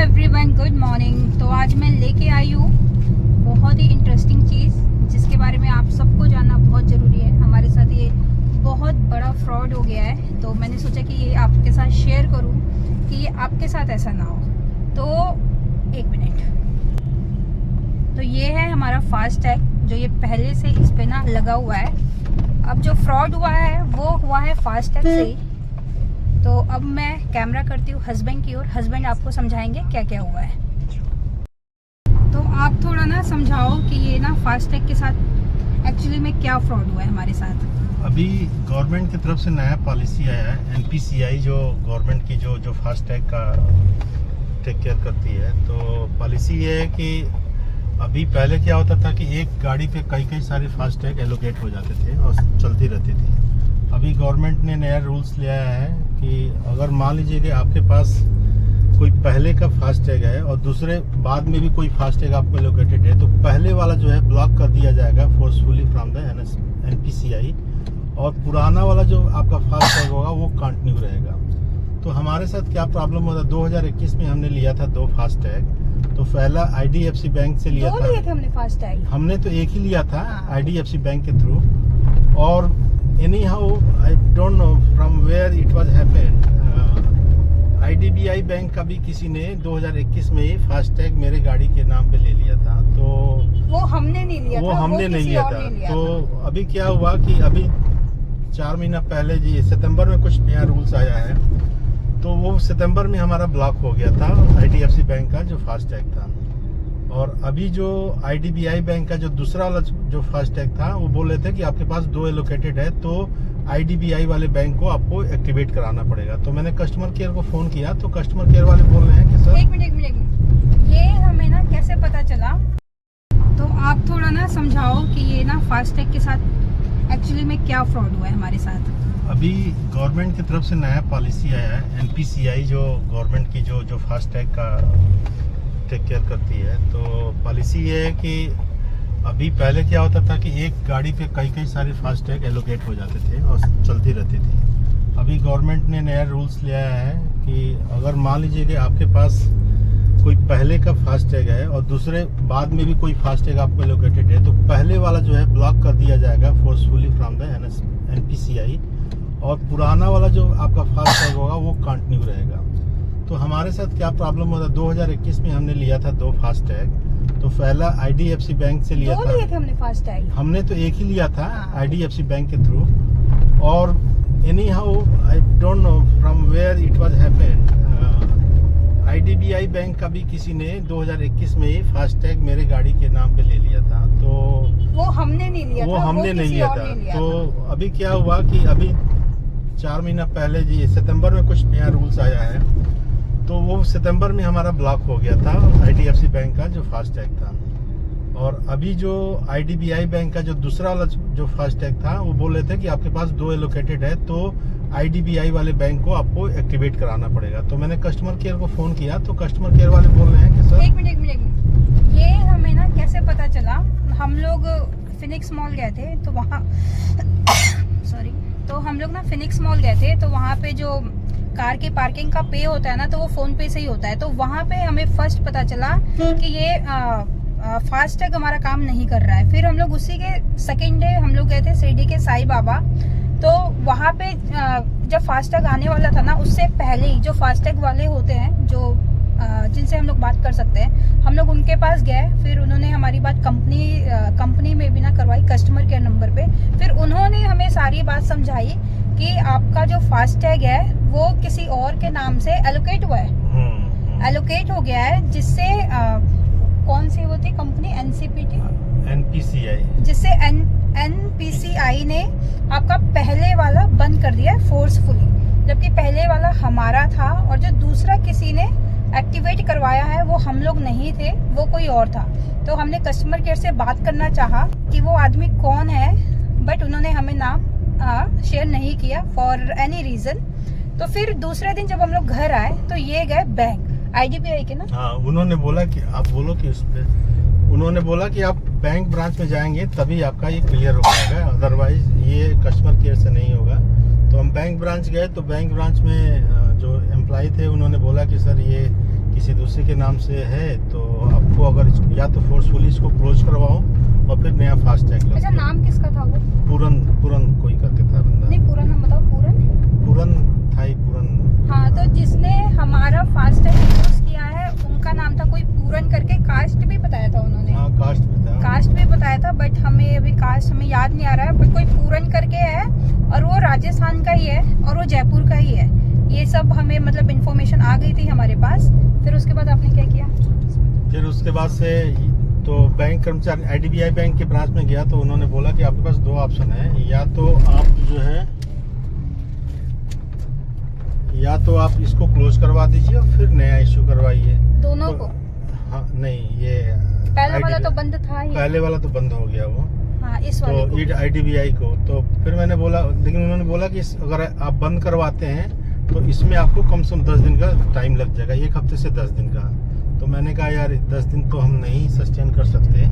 Everyone, good morning. तो आज मैं लेके आई हूँ बहुत ही इंटरेस्टिंग चीज़ जिसके बारे में आप सबको जानना बहुत ज़रूरी है। हमारे साथ ये बहुत बड़ा फ्रॉड हो गया है, तो मैंने सोचा कि ये आपके साथ शेयर करूँ कि ये आपके साथ ऐसा ना हो। तो एक मिनट, तो ये है हमारा फास्ट टैग जो ये पहले से इस पे ना लगा हुआ है। अब जो फ्रॉड हुआ है वो हुआ है फास्ट टैग से ही। तो अब मैं कैमरा करती हूँ हस्बैंड की ओर। हस्बैंड आपको समझाएंगे क्या क्या हुआ है। तो आप थोड़ा ना समझाओ कि ये ना फास्ट टैग के साथ एक्चुअली में क्या फ्रॉड हुआ है हमारे साथ। अभी गवर्नमेंट की तरफ से नया पॉलिसी आया है, एनपीसीआई, जो गवर्नमेंट की जो फास्ट टैग का टेक केयर करती है। तो पॉलिसी ये है कि अभी पहले क्या होता था कि एक गाड़ी पे कई सारे फास्ट टैग एलोकेट हो जाते थे और चलती रहती थी। अभी गवर्नमेंट ने नया रूल्स ले आया है कि अगर मान लीजिए कि आपके पास कोई पहले का फास्ट टैग है और दूसरे बाद में भी कोई फास्ट टैग आपको एलोकेटेड है, तो पहले वाला जो है ब्लॉक कर दिया जाएगा फोर्सफुली फ्रॉम द एनपीसीआई, और पुराना वाला जो आपका फास्ट टैग होगा वो कंटिन्यू रहेगा। तो हमारे साथ क्या प्रॉब्लम होता है, 2021 में हमने लिया था 2 फास्ट टैग। तो पहला आईडीएफसी बैंक से लिया था। लिए थे हमने फास्ट टैग। हमने तो एक ही लिया था आईडीएफसी बैंक के थ्रू, और anyhow I don't know from where it was happened, IDBI bank का भी किसी ने 2021 में ही फास्ट टैग मेरे गाड़ी के नाम पे ले लिया था। तो वो हमने नहीं लिया वो था, हमने नहीं लिया था। तो था। अभी क्या हुआ कि अभी 4 महीना पहले जी सितंबर में कुछ नया रूल्स आया है, तो वो सितंबर में हमारा ब्लॉक हो गया था आईडीएफसी बैंक का जो फास्ट टैग था। और अभी जो आईडीबीआई बैंक का जो दूसरा वाला जो फास्ट टैग था, वो बोल रहे थे कि आपके पास 2 एलोकेटेड है, तो आईडीबीआई वाले बैंक को आपको एक्टिवेट कराना पड़ेगा। तो मैंने कस्टमर केयर को फोन किया, तो कस्टमर केयर वाले बोल रहे हैं कि सर एक मिनट, ये हमें ना कैसे पता चला। तो आप थोड़ा ना समझाओ कि ये ना फास्ट टैग के साथ एक्चुअली में क्या फ्रॉड हुआ है हमारे साथ। अभी गवर्नमेंट की तरफ से नया पॉलिसी आया है, एनपीसीआई, जो गवर्नमेंट की जो फास्ट टैग का टेक केयर करती है। तो पॉलिसी ये है कि अभी पहले क्या होता था कि एक गाड़ी पे कई सारे फास्ट टैग एलोकेट हो जाते थे और चलती रहती थी। अभी गवर्नमेंट ने नया रूल्स ले आया है कि अगर मान लीजिए कि आपके पास कोई पहले का फास्ट टैग है और दूसरे बाद में भी कोई फास्ट टैग आपको एलोकेटेड है, तो पहले वाला जो है ब्लॉक कर दिया जाएगा फोर्सफुली फ्रॉम द एनपीसीआई, और पुराना वाला जो आपका फास्ट टैग होगा वो कंटिन्यू रहेगा। तो हमारे साथ क्या प्रॉब्लम होता है, 2021 में हमने लिया था 2 फास्ट टैग। तो पहला आईडीएफसी बैंक से लिया था। लिए थे हमने फास्ट टैग। हमने तो एक ही लिया था आईडीएफसी बैंक के थ्रू, और anyhow I don't know from where it was happened, IDBI bank का भी किसी ने 2021 में ही फास्ट टैग मेरे गाड़ी के नाम पे ले लिया था। तो वो हमने नहीं लिया था। वो हमने नहीं लिया था। तो अभी क्या हुआ कि अभी 4 महीना पहले जी सितंबर में कुछ नया रूल्स आया है, तो वो सितंबर में हमारा ब्लॉक हो गया था आईडीएफसी बैंक का जो फास्ट टैग था। और अभी जो आईडीबीआई बैंक का जो दूसरा वाला जो फास्ट टैग था, वो बोल रहे थे कि आपके पास 2 एलोकेटेड है, तो आईडीबीआई वाले बैंक को आपको एक्टिवेट कराना पड़ेगा। तो मैंने कस्टमर केयर को फोन किया, तो कस्टमर केयर वाले बोल रहे हैं कि सर एक मिनट, ये हमें ना कैसे पता चला। हम लोग फिनिक्स मॉल गए थे, तो वहाँ सॉरी, तो हम लोग ना फिनिक्स मॉल गए थे, तो वहाँ पे जो कार की पार्किंग का पे होता है ना, तो वो फोन पे से ही होता है। तो वहाँ पे हमें फर्स्ट पता चला कि ये फास्ट टैग हमारा काम नहीं कर रहा है। फिर हम लोग उसी के सेकेंड डे हम लोग गए थे शिरडी के साईं बाबा। तो वहाँ पे जब फास्ट टैग आने वाला था ना, उससे पहले ही जो फास्ट टैग वाले होते हैं, जो जिनसे हम लोग बात कर सकते हैं, हम लोग उनके पास गए। फिर उन्होंने हमारी बात कंपनी में भी ना करवाई, कस्टमर केयर नंबर पे। फिर उन्होंने हमें सारी बात समझाई कि आपका जो फास्ट टैग है वो किसी और के नाम से एलोकेट हुआ है, एलोकेट हो गया है, जिससे कौन सी वो थी कंपनी, एनपीसीआई, जिससे एनपीसीआई ने आपका पहले वाला बंद कर दिया है फोर्सफुली, जबकि पहले वाला हमारा था, और जो दूसरा किसी ने एक्टिवेट करवाया है वो हम लोग नहीं थे, वो कोई और था। तो हमने कस्टमर केयर से बात करना चाहा कि वो आदमी कौन है, बट उन्होंने हमें नाम शेयर नहीं किया फॉर एनी रीजन। तो फिर दूसरे दिन जब हम लोग घर आए, तो ये गए बैंक आईडीबीआई के ना। हाँ, उन्होंने बोला कि आप बोलो कि उस पे, उन्होंने बोला कि आप बैंक ब्रांच में जाएंगे तभी आपका ये क्लियर हो पाएगा, अदरवाइज ये कस्टमर केयर से नहीं होगा। तो हम बैंक ब्रांच गए, तो बैंक ब्रांच में जो एम्प्लॉय थे उन्होंने बोला कि सर ये किसी दूसरे के नाम से है तो आपको अगर या तो फोर्सफुली इसको क्लोज करवाओ और फिर नया फास्टैग लो। अच्छा, नाम किसका था वो? पूरन कोई करके था बंदा। नहीं, पूरा नाम बताओ। पूरन था ही पूरन। हाँ, तो जिसने हमारा फास्टैग यूज किया है उनका नाम था कोई पूरन करके। कास्ट भी बताया था उन्होंने। हाँ, कास्ट भी बताया था, बट हमें अभी कास्ट हमें याद नहीं आ रहा है। बट कोई पूरन करके है और वो राजस्थान का ही है और वो जयपुर का ही है। ये सब हमें मतलब इन्फॉर्मेशन आ गई थी हमारे पास। फिर उसके बाद आपने क्या किया? फिर उसके बाद से तो बैंक कर्मचारी IDBI बैंक के ब्रांच में गया तो उन्होंने बोला कि आपके पास दो ऑप्शन है, या तो आप इसको क्लोज करवा दीजिए और फिर नया इश्यू करवाइए। दोनों तो, को? हाँ, नहीं, ये पहला वाला तो बंद था ही। पहले वाला तो बंद हो गया वो। हाँ, इस वाले तो IDBI को तो फिर मैंने बोला, लेकिन उन्होंने बोला कि अगर आप बंद करवाते हैं तो इसमें आपको कम से कम 10 दिन का टाइम लग जाएगा, 1 हफ्ते से 10 दिन का। तो मैंने कहा यार 10 दिन तो हम नहीं सस्टेन कर सकते।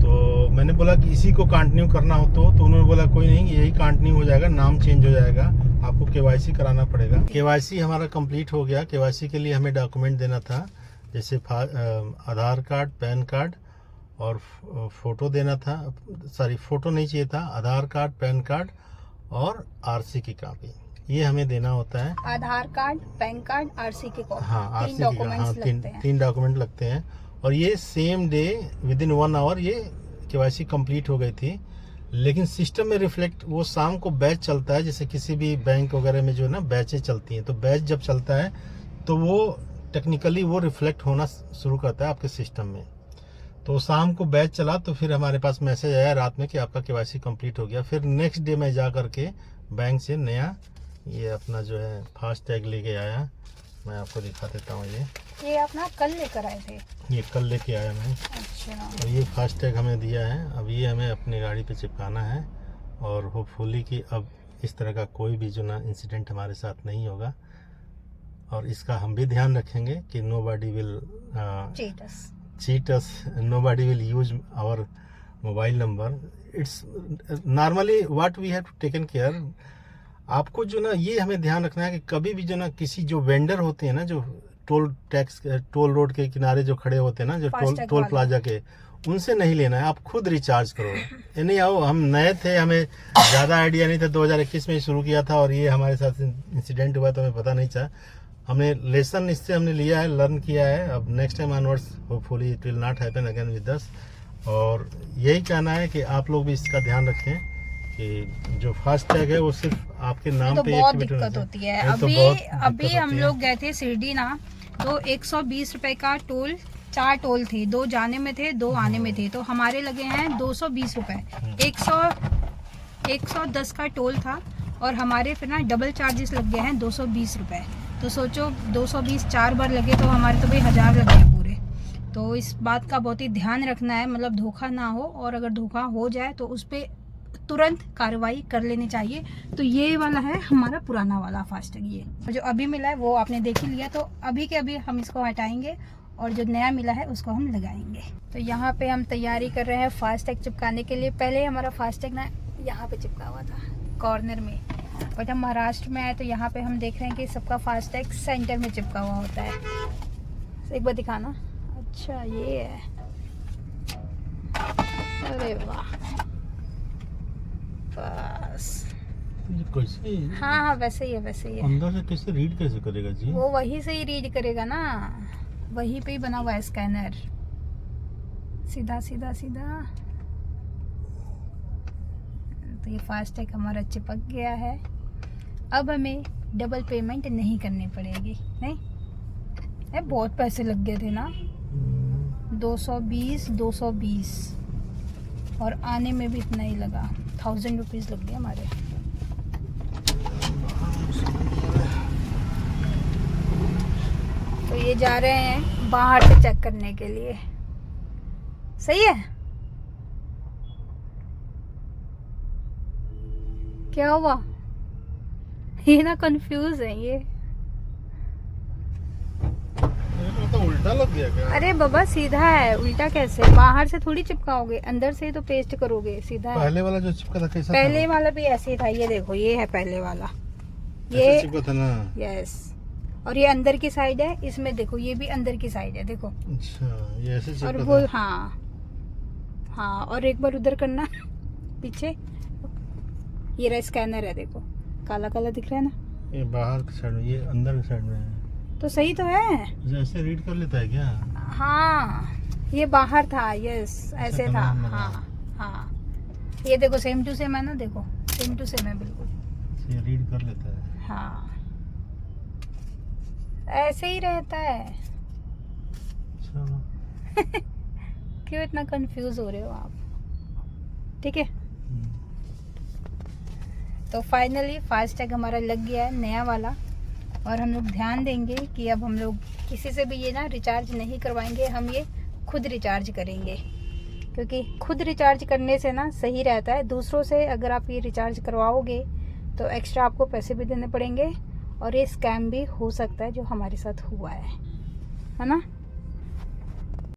तो मैंने बोला कि इसी को कंटिन्यू करना हो तो उन्होंने बोला कोई नहीं, यही कंटिन्यू हो जाएगा, नाम चेंज हो जाएगा, आपको KYC कराना पड़ेगा। KYC हमारा कंप्लीट हो गया। KYC के लिए हमें डॉक्यूमेंट देना था, जैसे आधार कार्ड, पैन कार्ड और फोटो देना था। सॉरी, फोटो नहीं चाहिए था, आधार कार्ड, पैन कार्ड और RC की कॉपी, ये हमें देना होता है। आधार कार्ड, पैन कार्ड, RC की कॉपी। हाँ, RC तीन की, डॉक्यूमेंट्स हाँ, लगते हैं। 3 डॉक्यूमेंट लगते हैं। और ये सेम डे विदिन 1 आवर ये KYC कंप्लीट हो गई थी। लेकिन सिस्टम में रिफ्लेक्ट, वो शाम को बैच चलता है, जैसे किसी भी बैंक वगैरह में जो है ना बैचें चलती हैं, तो बैच जब चलता है तो वो टेक्निकली वो रिफ्लेक्ट होना शुरू करता है आपके सिस्टम में। तो शाम को बैच चला तो फिर हमारे पास मैसेज आया रात में कि आपका KYC कंप्लीट हो गया। फिर नेक्स्ट डे मैं जा करके बैंक से नया ये अपना जो है फास्टैग लेके आया। मैं आपको दिखा देता हूँ। ये अपना कल लेकर आए थे? ये कल लेके आया मैं। अच्छा। और ये फास्टैग हमें दिया है, अब ये हमें अपनी गाड़ी पे चिपकाना है और होपफुली कि अब इस तरह का कोई भी जो ना इंसिडेंट हमारे साथ नहीं होगा। और इसका हम भी ध्यान रखेंगे कि nobody will cheat us, nobody will use our mobile number. It's normally what we have to taken care. आपको जो ना ये हमें ध्यान रखना है कि कभी भी जो ना किसी जो वेंडर होते हैं ना, जो टोल रोड के किनारे जो खड़े होते हैं ना, जो टोल प्लाजा के, उनसे नहीं लेना है, आप खुद रिचार्ज करो। ये नहीं आओ, हम नए थे, हमें ज़्यादा आइडिया नहीं था, 2021 में शुरू किया था और ये हमारे साथ इंसिडेंट हुआ तो हमें पता नहीं था। हमने लेसन इससे हमने लिया है, लर्न किया है। अब next time onwards hopefully it will not happen again with us. और यही कहना है कि आप लोग भी इसका ध्यान रखें कि जो फास्टैग है वो सिर्फ आपके नाम पे बहुत दिक्कत होती है। अभी हम लोग गए थे शिरडी ना, तो 120 रुपए का टोल, 4 टोल थे, 2 जाने में थे, 2 आने में थे, तो हमारे लगे हैं 220 रुपए। 110 का टोल था और हमारे फिर ना डबल चार्जेस लग गए हैं 220 रुपए। तो सोचो 220 4 बार लगे तो हमारे तो भाई 1000 लगे हैं पूरे। तो इस बात का बहुत ही ध्यान रखना है, मतलब धोखा ना हो, और अगर धोखा हो जाए तो उस पर तुरंत कार्रवाई कर लेनी चाहिए। तो ये वाला है हमारा पुराना वाला फास्टैग, ये जो अभी मिला है वो आपने देख ही लिया। तो अभी के अभी हम इसको हटाएंगे और जो नया मिला है उसको हम लगाएंगे। तो यहाँ पे हम तैयारी कर रहे हैं फास्टैग चिपकाने के लिए। पहले हमारा फास्टैग ना यहाँ पे चिपका हुआ था कॉर्नर में, बट हम महाराष्ट्र में आए तो यहाँ पे हम देख रहे हैं कि सबका फास्टैग सेंटर में चिपका हुआ होता है। एक बार दिखाना। अच्छा, ये है, अरे वाह, बस कैसे? हाँ, वैसे ही है, वैसे ही है। अंदर से कैसे रीड कैसे करेगा जी? वो वही से ही रीड करेगा ना, वहीं पे ही बना हुआ है स्कैनर, सीधा सीधा सीधा। तो ये फास्टैग हमारा चिपक गया है। अब हमें डबल पेमेंट नहीं करनी पड़ेगी। नहीं, बहुत पैसे लग गए थे ना, 220 और आने में भी इतना ही लगा, 1000 रुपीज लग गए हमारे। तो ये जा रहे हैं बाहर से चेक करने के लिए। सही है? क्या हुआ? ये ना कंफ्यूज है ये। तो उल्टा लग गया क्या? अरे बाबा सीधा है, उल्टा कैसे? बाहर से थोड़ी चिपकाओगे, अंदर से ही तो पेस्ट करोगे, सीधा है। पहले वाला जो चिपका था कैसा पहले था? वाला भी ऐसे ही था, ये देखो, ये है पहले वाला, ये चिपका था ना। यस, और ये अंदर की साइड है, इसमें देखो ये भी अंदर की साइड है, देखो। अच्छा, ये ऐसे चेक और करता वो है? हाँ हाँ, और एक बार उधर करना पीछे, ये रहा स्कैनर है, देखो काला काला दिख रहा है ना। ये बाहर की साइड में, ये अंदर की साइड में है। तो सही तो है। ऐसे रीड कर लेता है क्या? हाँ ये बाहर था, यस ऐसे था। तमाम बना हाँ हाँ, ये देखो सेम टू सेम है ना, देखो सेम टू सेम है बिल्कुल। ये रीड कर लेता है। हाँ ऐसे ही रहता है। चलो। क्यों इतना कंफ्यूज हो रहे हो आप? ठीक है, तो फाइनली फास्टैग हमारा लग गया है, नया वाला। और हम लोग ध्यान देंगे कि अब हम लोग किसी से भी ये ना रिचार्ज नहीं करवाएंगे, हम ये खुद रिचार्ज करेंगे। क्योंकि खुद रिचार्ज करने से ना सही रहता है। दूसरों से अगर आप ये रिचार्ज करवाओगे तो एक्स्ट्रा आपको पैसे भी देने पड़ेंगे, और ये स्कैम भी हो सकता है जो हमारे साथ हुआ है ना।